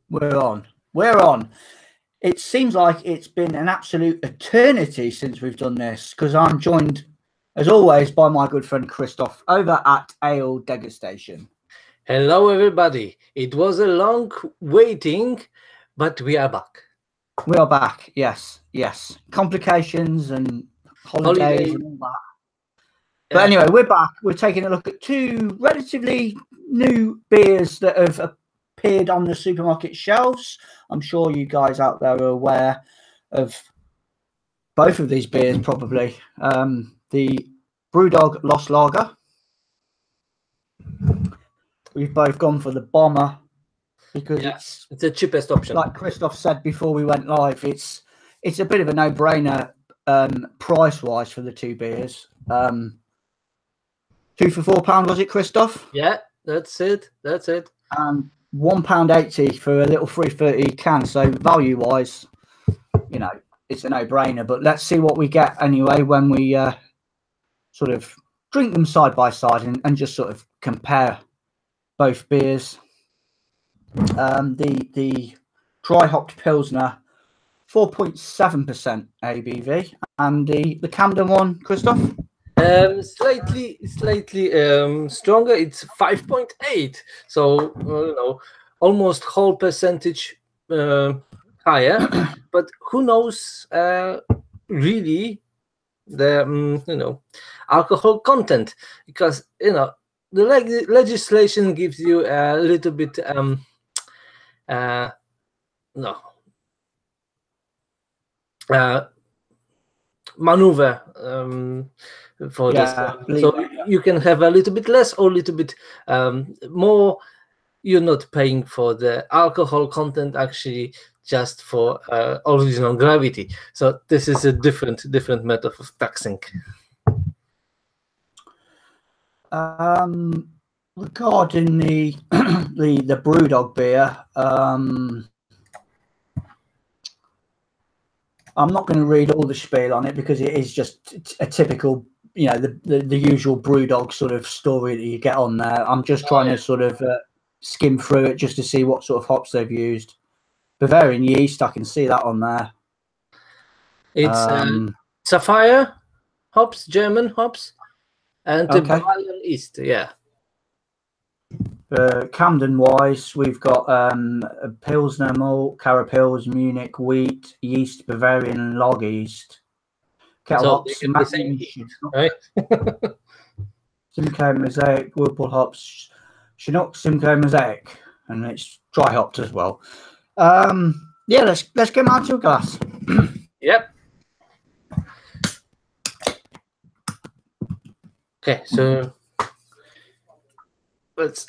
We're on. We're on. It seems like it's been an absolute eternity since we've done this, because I'm joined, as always, by my good friend Christoph over at Ale Degustation. Hello, everybody. It was a long waiting, but we are back. We are back. Yes, yes. Complications and holidays and all that. But anyway, we're back. We're taking a look at two relatively new beers that have appeared on the supermarket shelves. I'm sure you guys out there are aware of both of these beers, probably. The Brewdog Lost Lager. We've both gone for the Bomber because it's the cheapest option. Like Christoph said before we went live, it's a bit of a no-brainer price-wise for the two beers. 2 for £4, was it, Christoph? Yeah, that's it. That's it. And £1.80 for a little 330 can. So value-wise, you know, it's a no-brainer. But let's see what we get anyway when we sort of drink them side by side and just sort of compare both beers. The dry hopped Pilsner, 4.7% ABV, and the Camden one, Christoph? Slightly stronger. It's 5.8, so you know, almost whole percentage higher. But who knows really the you know, alcohol content, because you know the legislation gives you a little bit maneuver for this, so you can have a little bit less or a little bit more. You're not paying for the alcohol content, actually, just for original gravity. So this is a different method of taxing. Regarding the the Brewdog beer, I'm not going to read all the spiel on it because it is just a typical, you know, the usual Brewdog sort of story that you get on there. I'm just trying to sort of skim through it just to see what sort of hops they've used. Bavarian yeast, I can see that on there. It's Sapphire hops, German hops, and the Bavarian yeast, yeah. Camden wise, we've got a Pilsner malt, Carapils, Munich wheat, yeast, Bavarian log yeast, kettle hops, right? Simcoe Mosaic, Whirlpool hops, Chinook, Simcoe Mosaic, and it's dry hopped as well. Yeah, let's get them out to a glass. Yep. Okay, so let's.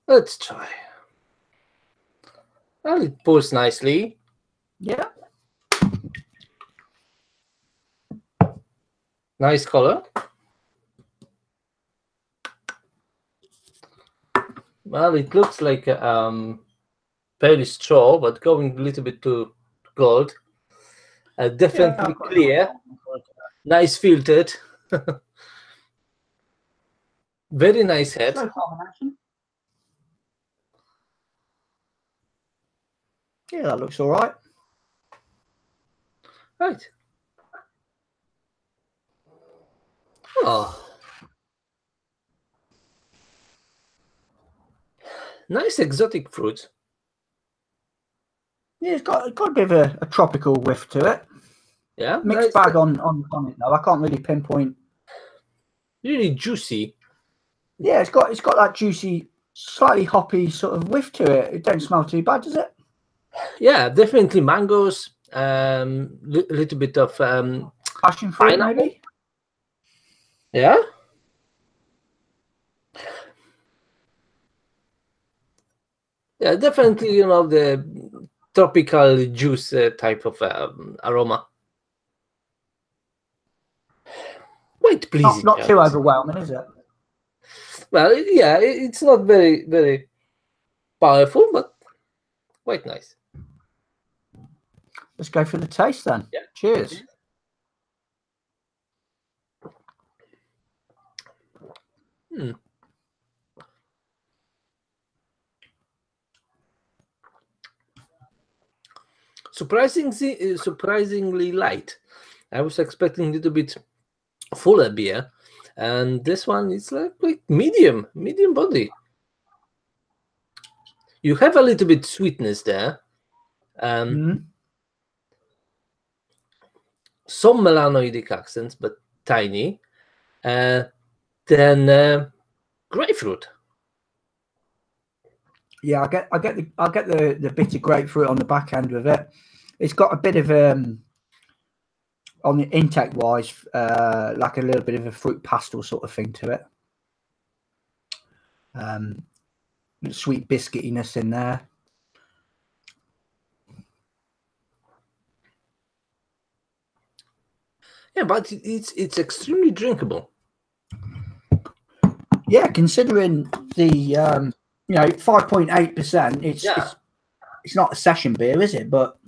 Let's try. Well, it pours nicely. Yeah. Nice color. Well, it looks like pale straw, but going a little bit to gold. Definitely clear. Nice filtered. Very nice head. Yeah, that looks all right. Right. Oh. Nice exotic fruit. Yeah, it's got a bit of a tropical whiff to it. Yeah. Mixed bag on it though. I can't really pinpoint. Really juicy. Yeah, it's got that juicy, slightly hoppy sort of whiff to it. It don't smell too bad, does it? Yeah, definitely mangoes. Little bit of passion fruit, maybe. Yeah. Yeah, definitely. You know, the tropical juice type of aroma. Quite pleasing. Not too overwhelming, is it? Well, yeah, it's not very, very powerful, but quite nice. let's go for the taste then. Yeah. Cheers. Surprisingly light. I was expecting a little bit fuller beer, and this one is like medium body. You have a little bit sweetness there. Some melanoidic accents, but tiny. Then grapefruit. Yeah, I get the bit of grapefruit on the back end of it. It's got a bit of on the intake wise, like a little bit of a fruit pastel sort of thing to it. Sweet biscuitiness in there. Yeah, but it's extremely drinkable. Yeah, considering the 5.8%, it's not a session beer, is it? But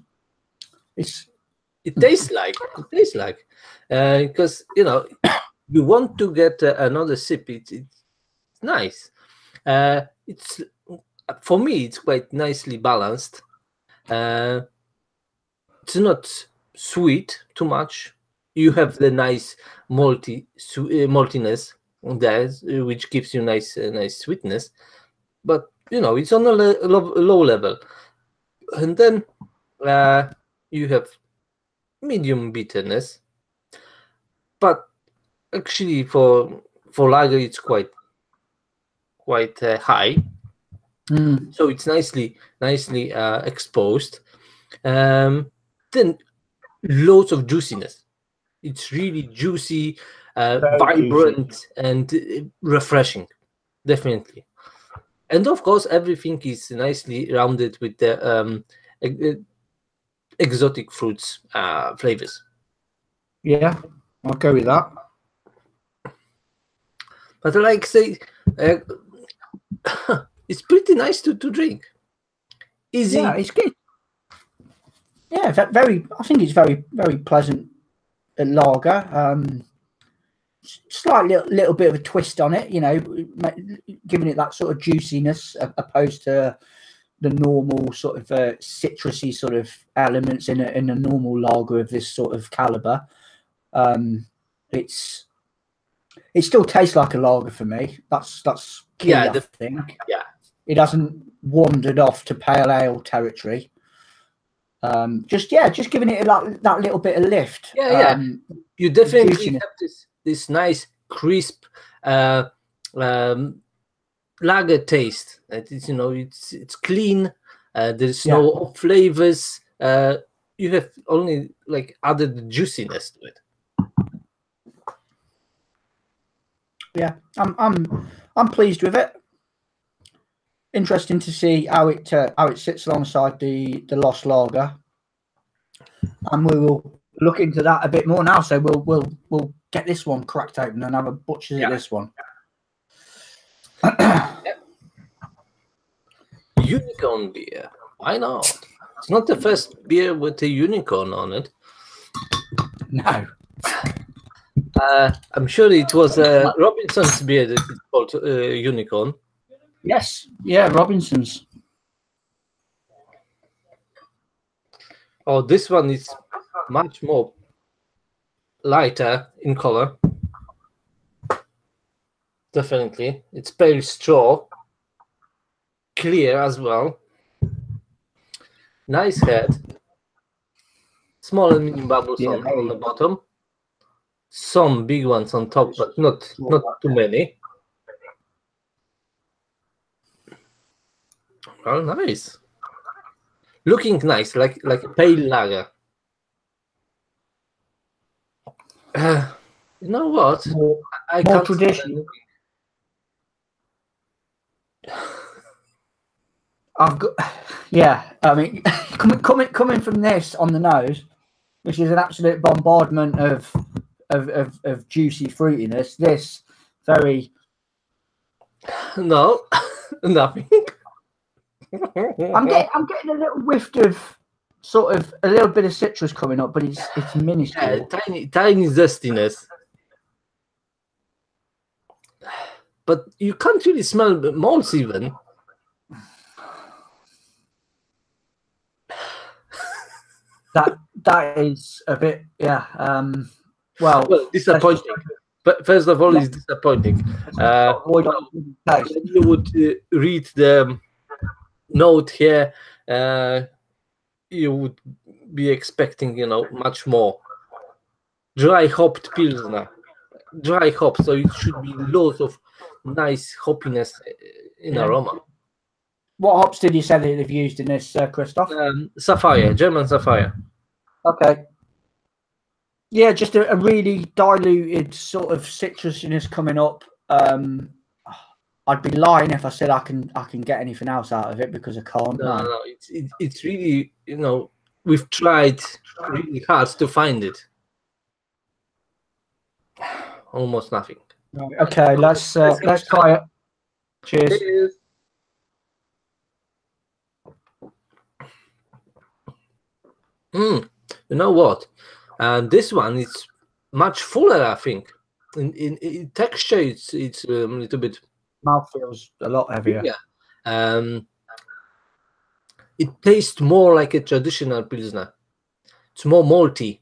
it tastes like because you want to get another sip. It's nice. It's for me, it's quite nicely balanced. It's not sweet too much. You have the nice maltiness there, which gives you nice sweetness. But it's on a low level, and then you have medium bitterness. But actually, for lager, it's quite high. So it's nicely exposed. Then loads of juiciness. It's really juicy, vibrant, juicy, and refreshing, definitely. And of course, everything is nicely rounded with the exotic fruits flavors. Yeah, I'll go with that. But like say, it's pretty nice to drink. Easy. Yeah, it's good. Yeah, I think it's very pleasant lager. Slightly little bit of a twist on it, giving it that sort of juiciness opposed to the normal sort of citrusy sort of elements in a normal lager of this sort of caliber. It still tastes like a lager for me. That's key, I think. Yeah, it hasn't wandered off to pale ale territory. Just giving it that little bit of lift. You definitely have this nice crisp lager taste. It's clean. There's no flavors. You have only added juiciness to it. Yeah, I'm pleased with it. Interesting to see how it sits alongside the Lost Lager, and we will look into that a bit more now. So we'll get this one cracked open and have a butcher's at this one. Unicorn beer. Why not? It's not the first beer with a unicorn on it. No. I'm sure it was Robinson's beer that is called Unicorn. Yes. Yeah, Robinson's. Oh, this one is much more lighter in color. Definitely. It's pale straw. Clear as well. Nice head. Small and medium bubbles on the bottom. Some big ones on top, but not too many. Oh, nice. Looking nice, like a pale lager. You know what? I more can't traditional. I've got, I mean, coming from this on the nose, which is an absolute bombardment of juicy fruitiness. This very no, nothing. I'm getting a little whiff of sort of a little bit of citrus coming up, but it's minuscule. Tiny zestiness. But you can't really smell malts even. That is a bit, yeah. Well, disappointing. But first of all, it's disappointing. When you would read the note here, you would be expecting, much more. Dry hopped pilsner, dry hop, so it should be loads of nice hoppiness in aroma. What hops did you say that they've used in this, Christoph? Sapphire, German Sapphire. Okay. Yeah, just a really diluted sort of citrusiness coming up. I'd be lying if I said I can get anything else out of it, because I can't. No. It's really, we've tried really hard to find it. Almost nothing. Okay, let's try it. Cheers. You know what? This one is much fuller, I think. In texture, it's a little bit. Mouth feels a lot heavier. Yeah. It tastes more like a traditional pilsner. It's more malty.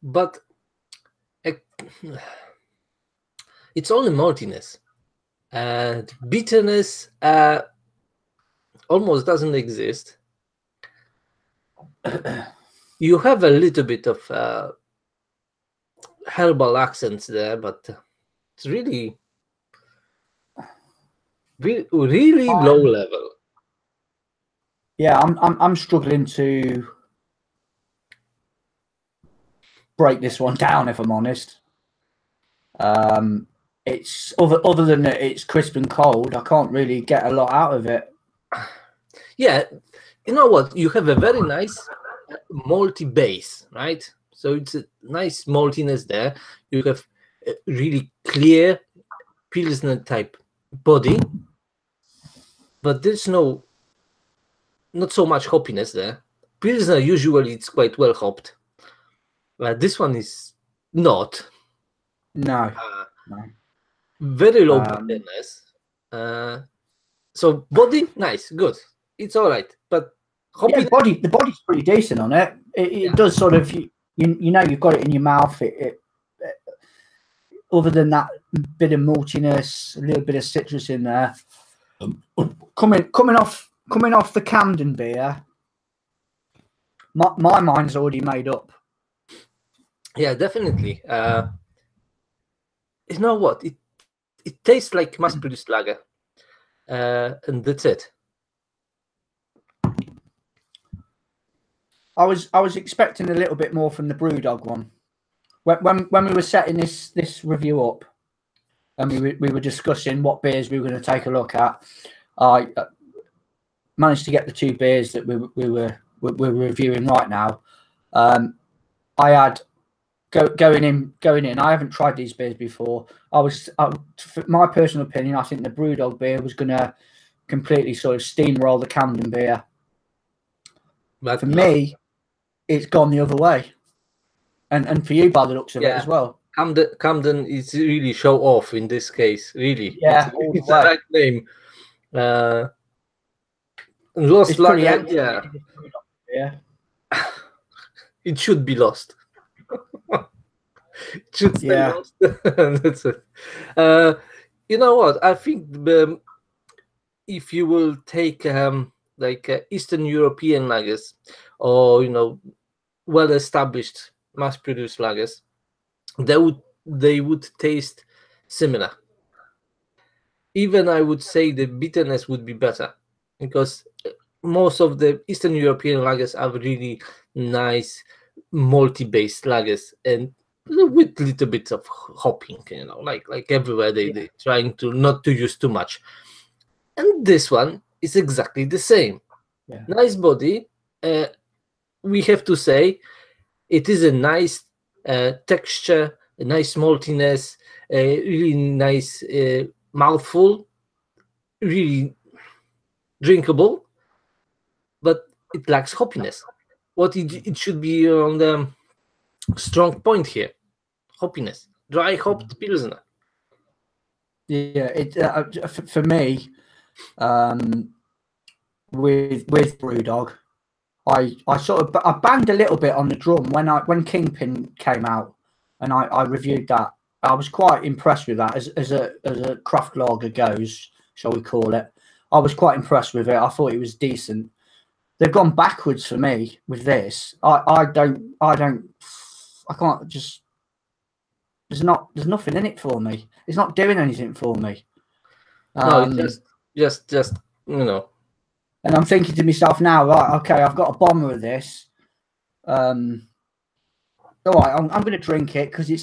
But it's only maltiness. And bitterness almost doesn't exist. You have a little bit of herbal accents there, but it's really low level. Yeah, I'm struggling to break this one down, if I'm honest. It's other than that it's crisp and cold, I can't really get a lot out of it. Yeah, you know what? You have a very nice malty base, right? So it's a nice maltiness there. You have a really clear pilsner type body, but there's not so much hoppiness there. Pilsner usually it's quite well hopped. This one is not. No. Very low bitterness. So body nice, good. It's all right, but the body's pretty decent on it. It does sort of you've got it in your mouth. It other than that bit of maltiness, a little bit of citrus in there. Coming off the Camden beer, my mind's already made up. Yeah, definitely. You know what? It tastes like mass-produced lager, and that's it. I was expecting a little bit more from the Brewdog one. When we were setting this review up, and we were discussing what beers we were going to take a look at, I managed to get the two beers that we're reviewing right now. I had going in. I haven't tried these beers before. For my personal opinion, I think the Brewdog beer was going to completely sort of steamroll the Camden beer. But for me, it's gone the other way, and for you by the looks of it as well. Camden is really show off in this case. Really, yeah, it's the right name. Lost pretty empty. Yeah. It should be lost. It should stay lost. That's it. You know what? I think if you will take Eastern European lagers, or well-established mass-produced lagers, they would taste similar. Even I would say the bitterness would be better, because most of the Eastern European lagers are really nice malty-based lagers, and with little bits of hopping, like everywhere they're trying to not to use too much. And this one is exactly the same. Yeah. Nice body. We have to say it is a nice texture, a nice maltiness, a really nice mouthful, really drinkable, but it lacks hoppiness. What it should be on the strong point here, hoppiness, dry hopped pilsner. Yeah, it for me, with Brewdog, I sort of I banged a little bit on the drum when Kingpin came out, and I reviewed that. I was quite impressed with that as a craft lager goes, shall we call it. I was quite impressed with it. I thought it was decent. They've gone backwards for me with this. I can't just. There's nothing in it for me. It's not doing anything for me. No, just you know. And I'm thinking to myself now, right? Okay, I've got a bomber of this. All right, I'm going to drink it because it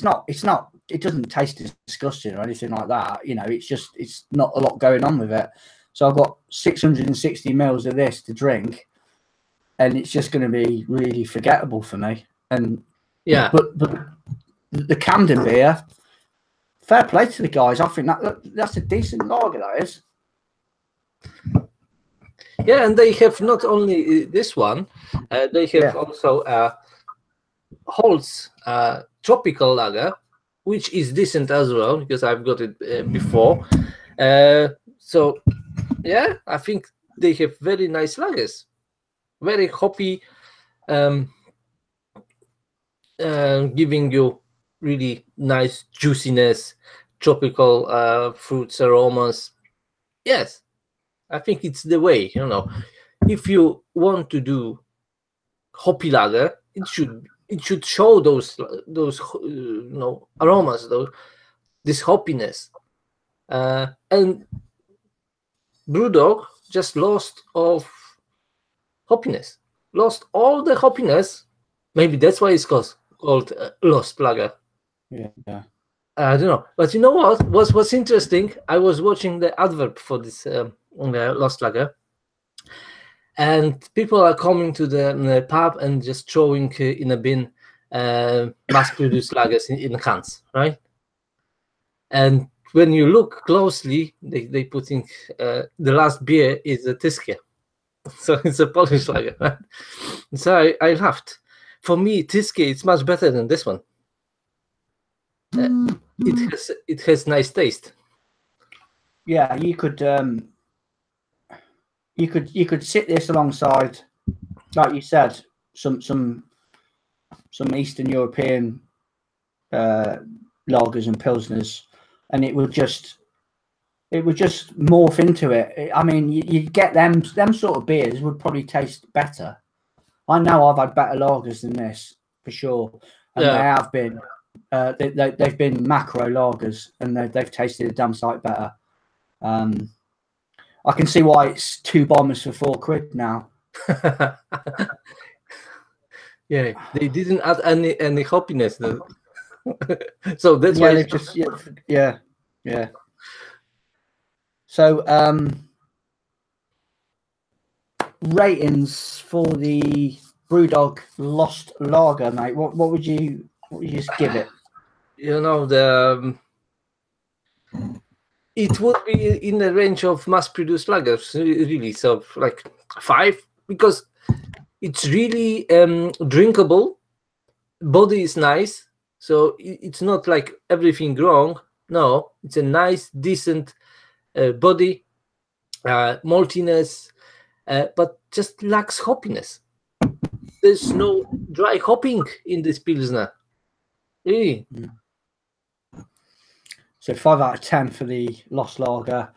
doesn't taste disgusting or anything like that. You know, it's not a lot going on with it. So I've got 660 mils of this to drink, and it's just going to be really forgettable for me. And yeah, but the Camden beer, fair play to the guys. I think that's a decent lager, that is. Yeah, and they have not only this one, they have also Holt's tropical lager, which is decent as well because I've got it before. So yeah, I think they have very nice lagers, very hoppy, giving you really nice juiciness, tropical fruits aromas. Yes, I think it's the way. You know, if you want to do hoppy lager, it should show those you know, aromas, this hoppiness. And Brewdog just lost of hoppiness, lost all the hoppiness. Maybe that's why it's called Lost Lager. Yeah. I don't know, but you know what? What's interesting? I was watching the advert for this Lost Lager, and people are coming to the pub and just throwing in a bin mass-produced lagers in cans, right? And when you look closely, they put in the last beer is a Tyskie, so it's a Polish lager, right? So I laughed. For me, Tyskie is much better than this one. It has nice taste. Yeah, you could sit this alongside, like you said, some Eastern European lagers and pilsners, and it would just morph into it. I mean, you'd get them sort of beers would probably taste better. I know I've had better lagers than this for sure, and they have been. They've been macro lagers, and they've tasted a damn sight better. I can see why it's 2 bombers for £4 now. Yeah, they didn't add any hoppiness though. So that's why it's just yeah. So ratings for the Brewdog Lost Lager, mate. What would you just give it? You know, it would be in the range of mass-produced lagers, really. So like 5, because it's really drinkable. Body is nice, so it's not like everything wrong. No, it's a nice, decent body, maltiness, but just lacks hoppiness. There's no dry hopping in this pilsner. Really. So 5 out of 10 for the Lost Lager.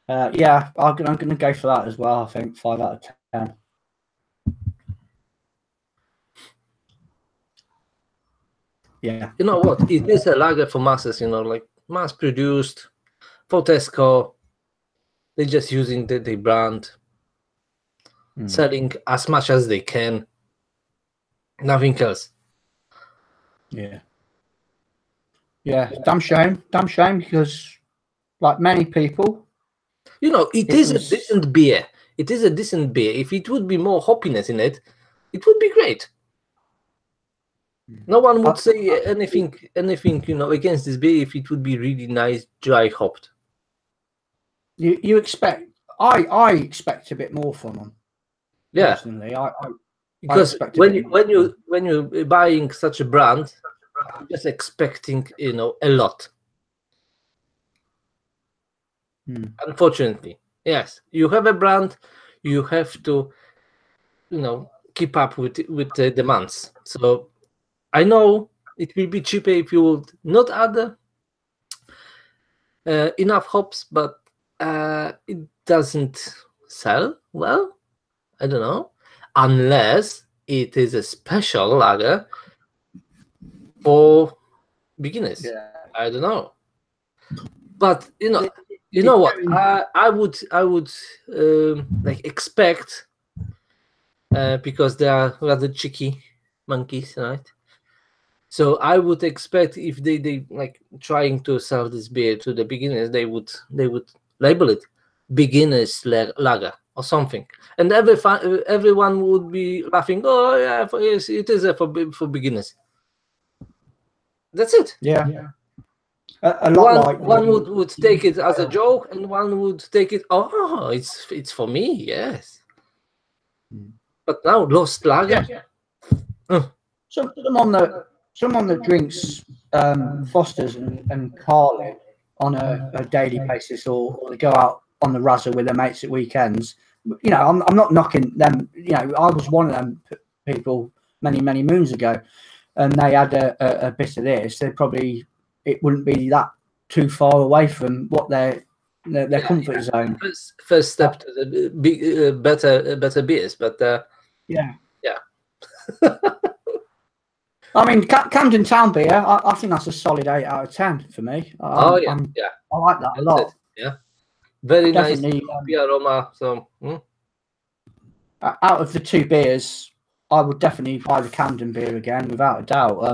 Yeah, I'm going to go for that as well. I think 5 out of 10. Yeah. You know what? It is a lager for masses, you know, like mass-produced for Tesco. They're just using the brand, selling as much as they can. Nothing else. Yeah. Yeah, damn shame, because like many people, you know, it is a decent beer. It is a decent beer. If it would be more hoppiness in it, it would be great. No one would say anything, against this beer if it would be really nice, dry hopped. You expect? I expect a bit more from them. Yeah, personally, because when you're buying such a brand, I'm just expecting a lot. Unfortunately, yes, you have a brand, you have to keep up with the demands. So I know it will be cheaper if you would not add enough hops, but it doesn't sell well. I don't know, unless it is a special lager for beginners. Yeah. I don't know, but you know what? I would like expect, because they are rather cheeky monkeys, right? So I would expect if they like trying to sell this beer to the beginners, they would label it beginners lager or something, and everyone would be laughing. Oh yeah, yes, it is for beginners. That's it. Yeah. A lot one would take it as a joke, and one would take it. Oh, it's for me, yes. But now Lost Lager. Yeah. Someone that drinks Fosters and Carlin on a daily basis, or they go out on the razzle with their mates at weekends. I'm not knocking them. I was one of them people many moons ago, and they had a bit of this. It wouldn't be that too far away from what their comfort zone. First step to the big better beers, but yeah. I mean, Camden Town beer, I think that's a solid 8 out of 10 for me. I like that a lot. Yeah, very nice aroma. So out of the two beers, I would definitely buy the Camden beer again, without a doubt.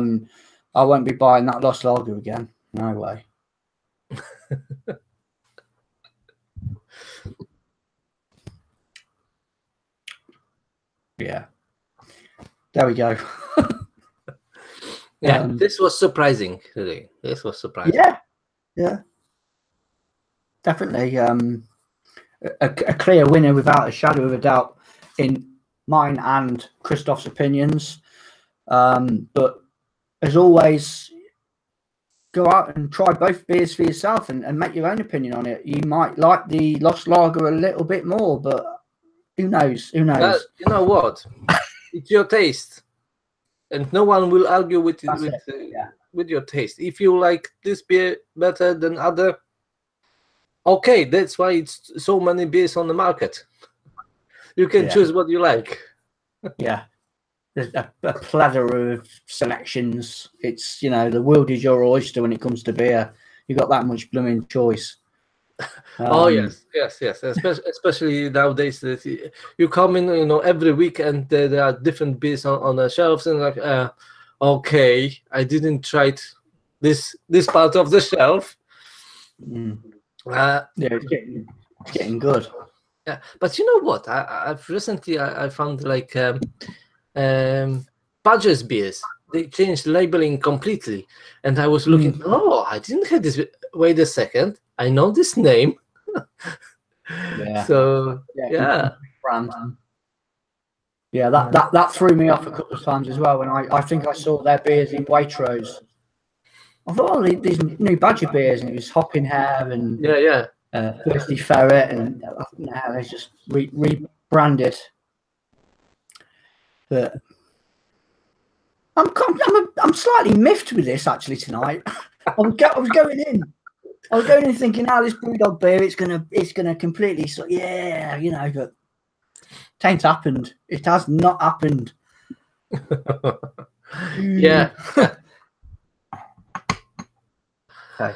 I won't be buying that Lost Lager again. No way. Yeah. There we go. Yeah, this was surprising. Really, this was surprising. Yeah. Definitely, a clear winner without a shadow of a doubt in mine and Christoph's opinions. But as always, go out and try both beers for yourself and make your own opinion on it. You might like the Lost Lager a little bit more, but who knows? Who knows? But you know what? It's your taste, and no one will argue with your taste. If you like this beer better than other, okay, that's why it's so many beers on the market. You can choose what you like. Yeah. There's a plethora of selections. It's, the world is your oyster when it comes to beer. You've got that much blooming choice. Oh yes. Especially nowadays that you come in, every week, and there are different beers on the shelves, and like, okay, I didn't try this part of the shelf. It's getting good. Yeah, but you know what? I've recently I found like Badger's beers. They changed labeling completely, and I was looking. Oh, I didn't have this. Wait a second, I know this name. So brand. Yeah, that threw me off a couple of times as well when I think I saw their beers in Waitrose. I thought, these new Badger beers, and it was Hopping Hare and Thirsty Ferret, and now they just rebranded. But I'm slightly miffed with this actually tonight. I was going in thinking, this Brewdog beer, it's gonna completely but it ain't happened. It has not happened. Yeah. Okay.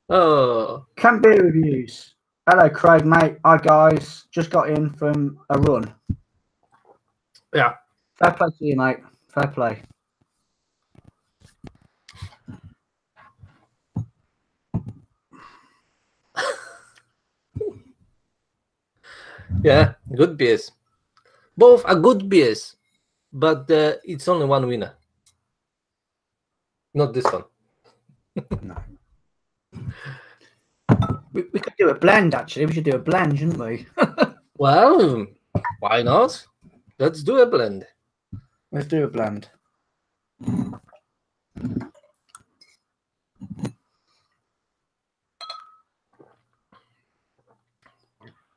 Oh. Camp Beer Reviews. Hello, Craig, mate. Hi, guys. Just got in from a run. Yeah. Fair play to you, mate. Fair play. Yeah, good beers. Both are good beers, but it's only one winner. Not this one. No. We could do a blend, actually. We should do a blend, shouldn't we? Well, why not? Let's do a blend. Let's do a blend.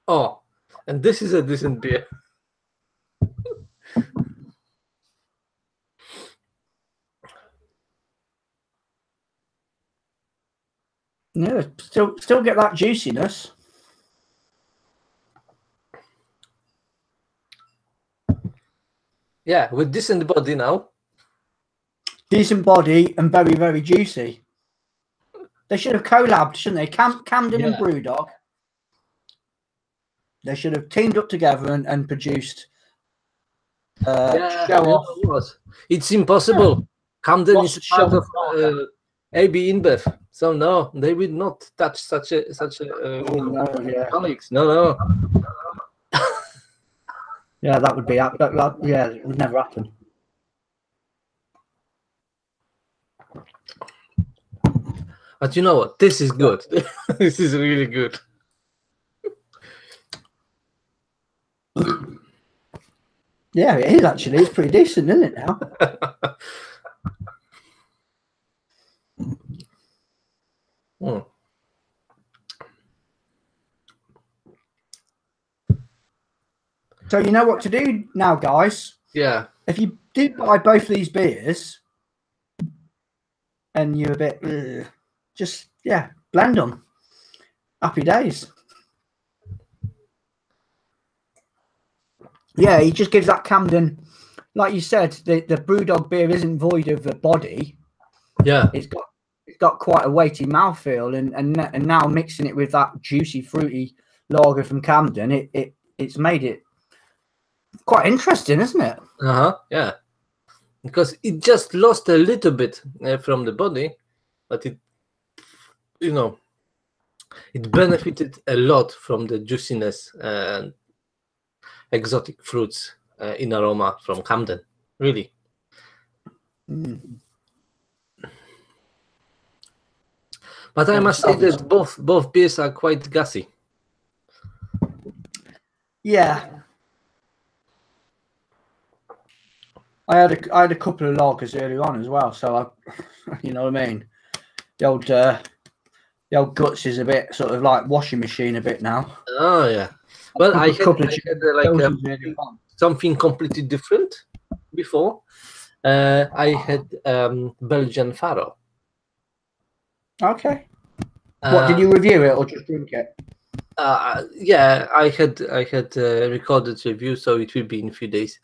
Oh, and this is a decent beer. Yeah, still get that juiciness. Yeah, with decent body now. Decent body and very, very juicy. They should have collabed, shouldn't they? Camden and Brewdog. They should have teamed up together and produced. Show off. It's impossible. Camden is part of AB InBev, so no, they will not touch such a colleagues. No. Yeah, that would be yeah, it would never happen. But you know what? This is good. This is really good. Yeah, it is actually. It's pretty decent, isn't it now? So you know what to do now, guys. Yeah. If you do buy both of these beers and you're a bit, just, blend them. Happy days. Yeah, he just gives that Camden, like you said, the Brewdog beer isn't void of a body. Yeah. It's got quite a weighty mouthfeel, and now mixing it with that juicy, fruity lager from Camden, it's made it quite interesting, isn't it? Yeah. Because it just lost a little bit from the body, but it benefited a lot from the juiciness and exotic fruits in aroma from Camden. Really. But I must say that both beers are quite gassy. Yeah. I had a couple of lagers earlier on as well, so you know what I mean. The old guts is a bit sort of like washing machine a bit now. Oh yeah. Well, I had something completely different before. I had Belgian Faro. Okay. What did you review it or just drink it? Yeah, I had recorded review, so it will be in a few days.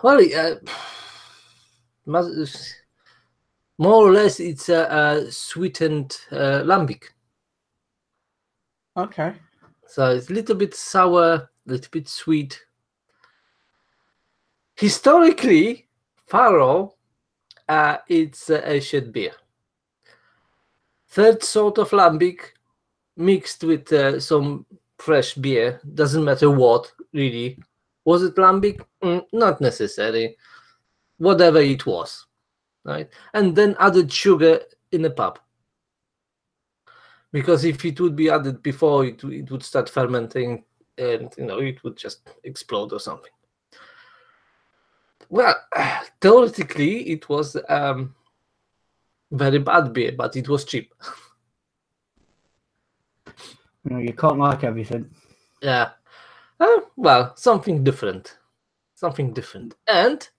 Well, more or less, it's a sweetened lambic. Okay. So it's a little bit sour, a little bit sweet. Historically, Faro, it's a shed beer. Third sort of lambic mixed with some fresh beer. Doesn't matter what, really. Was it lambic? Not necessary. Whatever it was, right? And then added sugar in a pub. Because if it would be added before, it would start fermenting, and it would just explode or something. Well, theoretically, it was very bad beer, but it was cheap. You can't like everything. Yeah. Well, something different. And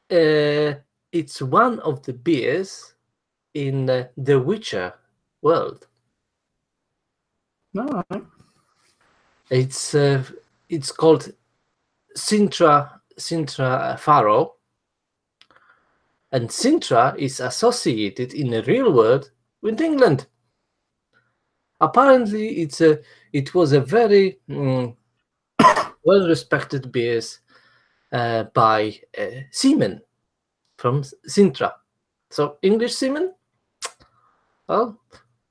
it's one of the beers in the Witcher world. All right. It's called Sintra Faro, and Sintra is associated in the real world with England. Apparently, it was a very well-respected beer by seamen from Sintra. So English seamen. Well,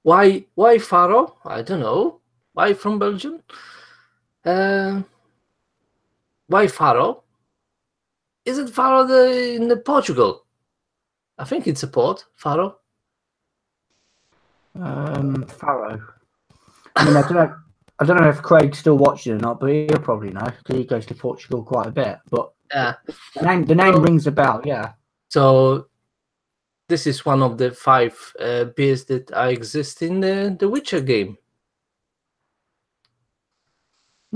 why Faro? I don't know. Why from Belgium? Why Faro? Is it Faro in Portugal? I think it's a port, Faro. Faro. I mean, I don't know if Craig's still watching or not, but he'll probably know because he goes to Portugal quite a bit. But yeah, the name rings a bell. Yeah. So this is one of the 5 beers that are exist in the Witcher game.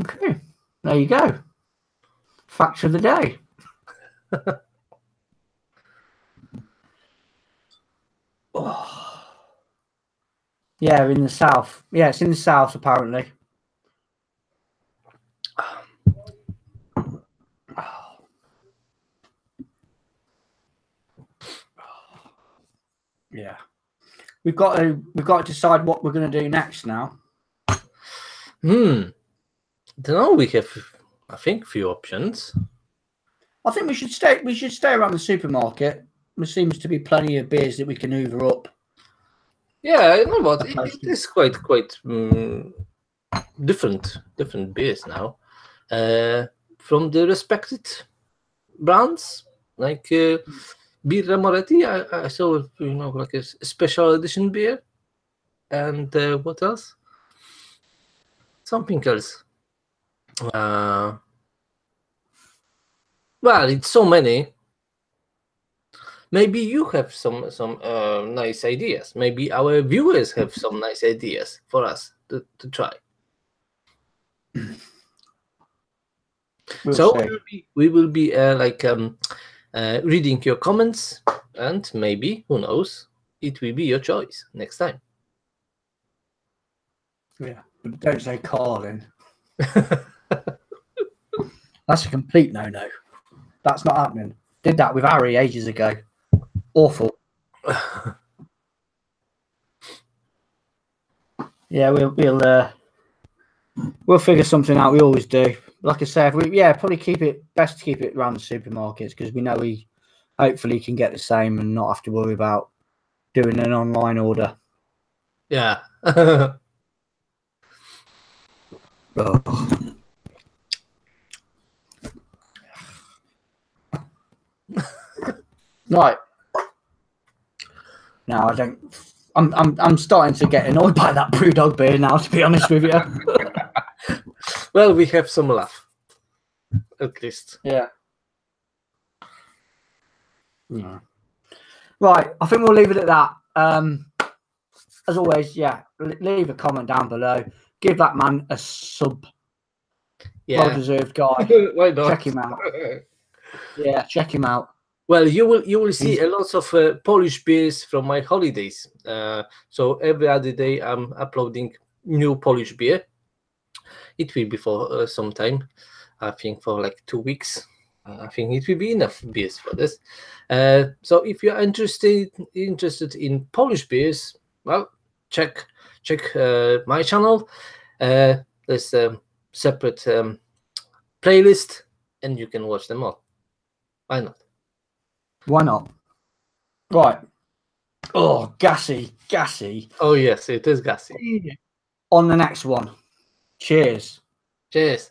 Okay, there you go. Facts of the day. Oh. Yeah, in the south. Yeah, it's in the south apparently. Yeah, we've got to decide what we're going to do next now. Don't know. We have, I think, few options. I think we should stay around the supermarket. There seems to be plenty of beers that we can hoover up. Yeah, you know what? It is quite different beers now from the respected brands like Birra Moretti. I saw like a special edition beer, and what else? Something else. Well, it's so many. Maybe you have some nice ideas. Maybe our viewers have some nice ideas for us to try. We will be reading your comments, and maybe, who knows, it will be your choice next time. Yeah, but don't say Carlin. That's a complete no-no. That's not happening. Did that with Harry ages ago. Awful. Yeah, we'll figure something out. We always do. Like I said, probably best to keep it around the supermarkets because we know we hopefully can get the same and not have to worry about doing an online order. Yeah. Right. No, I don't. I'm starting to get annoyed by that Brewdog beer now, to be honest with you. Well, we have some laugh, at least. Yeah. Right. I think we'll leave it at that. As always, yeah. Leave a comment down below. Give that man a sub. Yeah. Well-deserved guy. Why not? Check him out. Yeah, check him out. Well, you will see a lot of Polish beers from my holidays. So every other day I'm uploading new Polish beer. It will be for some time. I think for like 2 weeks. I think it will be enough beers for this. So if you're interested in Polish beers, well, check my channel. There's a separate playlist, and you can watch them all. Why not? Why not? Right. Oh, gassy. Oh yes, it is gassy. On the next one. Cheers. Cheers.